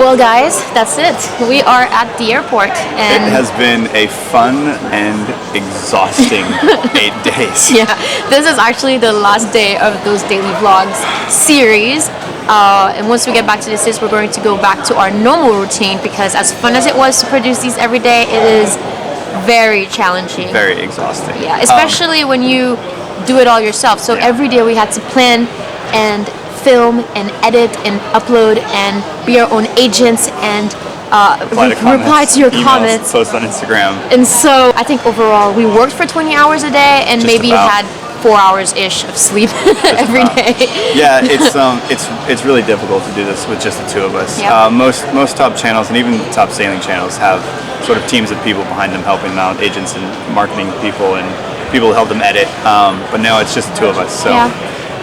Well guys, that's it. We are at the airport and it has been a fun and exhausting 8 days. Yeah, this is actually the last day of those daily vlogs series. And once we get back to the States, we're going to go back to our normal routine because as fun as it was to produce these every day, it is very challenging. Very exhausting. Yeah, especially when you do it all yourself. So every day we had to plan and film and edit and upload and be our own agents and reply to your comments, post on Instagram. And so I think overall we worked for 20 hours a day and maybe had 4 hours ish of sleep every day. Yeah, it's really difficult to do this with just the two of us. Yep. Most top channels and even top sailing channels have sort of teams of people behind them helping them out, agents and marketing people and people to help them edit. But now it's just the two of us. So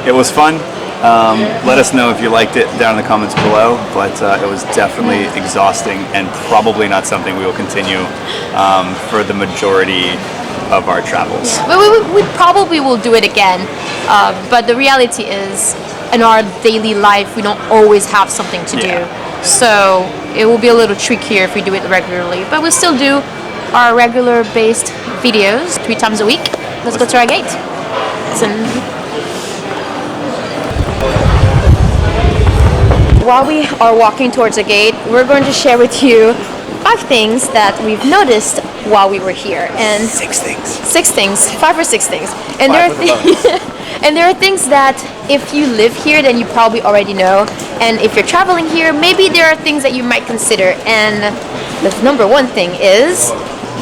it was fun. Let us know if you liked it down in the comments below, but it was definitely exhausting and probably not something we will continue for the majority of our travels. Yeah. We probably will do it again, but the reality is in our daily life we don't always have something to do, so it will be a little trickier if we do it regularly, but we'll still do our regular based videos 3 times a week. Let's go to our gate. While we are walking towards the gate, we're going to share with you 5 things that we've noticed while we were here. And 6 things. 6 things. 5 or 6 things. And there are and there are things that if you live here, then you probably already know. And if you're traveling here, maybe there are things that you might consider. And the number 1 thing is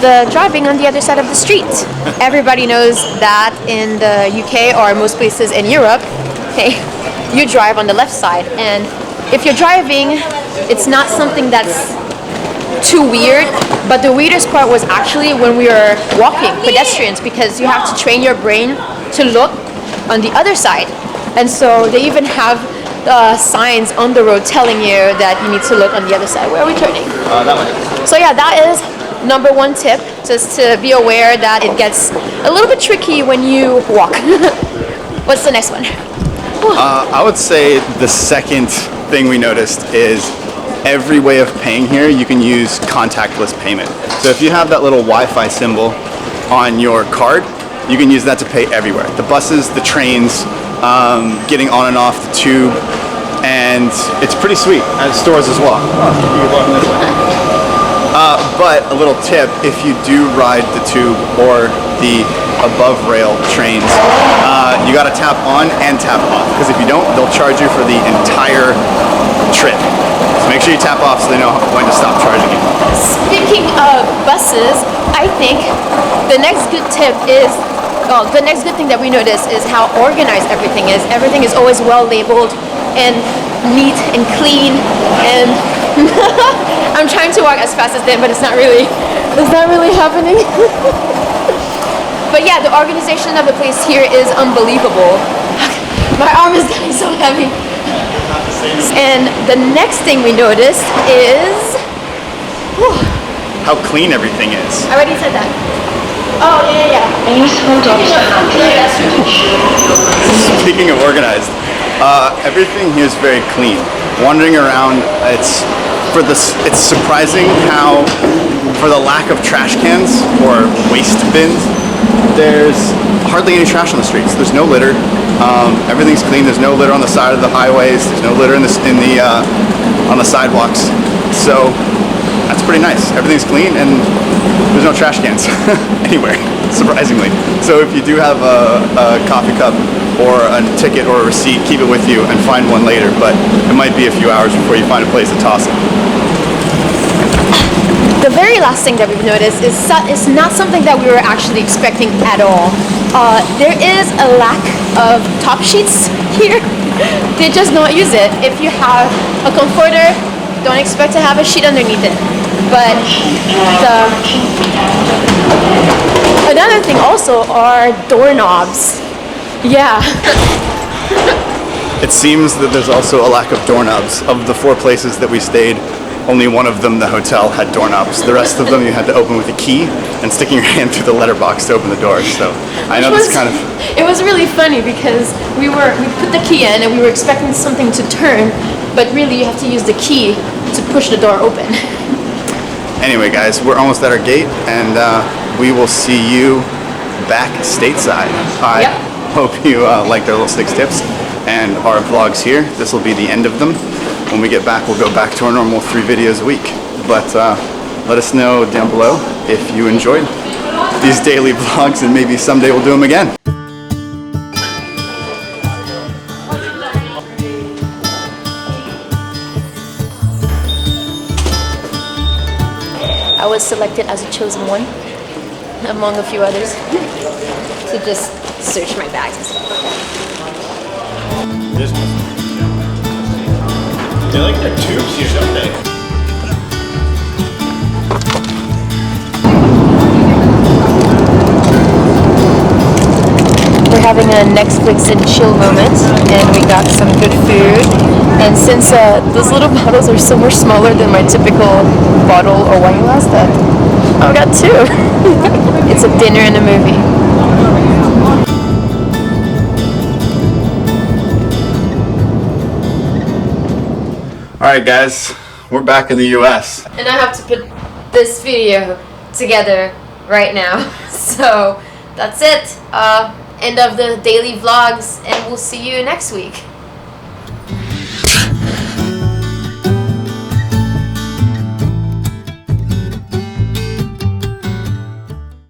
the driving on the other side of the street. Everybody knows that in the UK or most places in Europe, hey, you drive on the left side. And if you're driving, it's not something that's too weird, but the weirdest part was actually when we were walking, pedestrians, because you have to train your brain to look on the other side. And so they even have signs on the road telling you that you need to look on the other side. Where are we turning? That way. So yeah, that is number 1 tip, just to be aware that it gets a little bit tricky when you walk. What's the next one? I would say the second thing we noticed is every way of paying here you can use contactless payment. So if you have that little Wi-Fi symbol on your card, you can use that to pay everywhere. The buses, the trains, getting on and off the tube, and it's pretty sweet at stores as well. But a little tip, if you do ride the tube or the above rail trains, you gotta tap on and tap off, because if you don't, they'll charge you for the entire trip. So make sure you tap off so they know when to stop charging you. Speaking of buses, I think the next good tip is, the next good thing that we notice is how organized everything is. Everything is always well labeled and neat and clean, and I'm trying to walk as fast as them, but it's not really happening. But yeah, the organization of the place here is unbelievable. My arm is getting so heavy. And the next thing we noticed is how clean everything is. I already said that. Oh yeah. Speaking of organized, everything here is very clean. Wandering around, it's surprising how, for the lack of trash cans or waste bins, there's hardly any trash on the streets. There's no litter. Everything's clean. There's no litter on the side of the highways. There's no litter on the sidewalks. So that's pretty nice. Everything's clean and there's no trash cans anywhere, surprisingly. So if you do have a coffee cup or a ticket or a receipt, keep it with you and find one later. But it might be a few hours before you find a place to toss it. The very last thing that we've noticed is not something that we were actually expecting at all. There is a lack of top sheets here. They just don't use it. If you have a comforter, don't expect to have a sheet underneath it. But another thing also are doorknobs. Yeah. It seems that there's also a lack of doorknobs. Of the 4 places that we stayed, only one of them, the hotel, had doorknobs. The rest of them you had to open with a key and sticking your hand through the letterbox to open the door. So I know this kind of... It was really funny because we put the key in and we were expecting something to turn, but really you have to use the key to push the door open. Anyway, guys, we're almost at our gate, and we will see you back stateside. I hope you like their little 6 tips and our vlogs here. This will be the end of them. When we get back, we'll go back to our normal 3 videos a week. But let us know down below if you enjoyed these daily vlogs, and maybe someday we'll do them again. I was selected as a chosen one, among a few others, to just search my bags and stuff. They like their tubes here, don't they? We're having a Netflix and chill moment, and we got some good food. And since those little bottles are so much smaller than my typical bottle or wine glass, that I got 2. It's a dinner and a movie. Alright guys, we're back in the US. And I have to put this video together right now. So that's it. End of the daily vlogs, and we'll see you next week.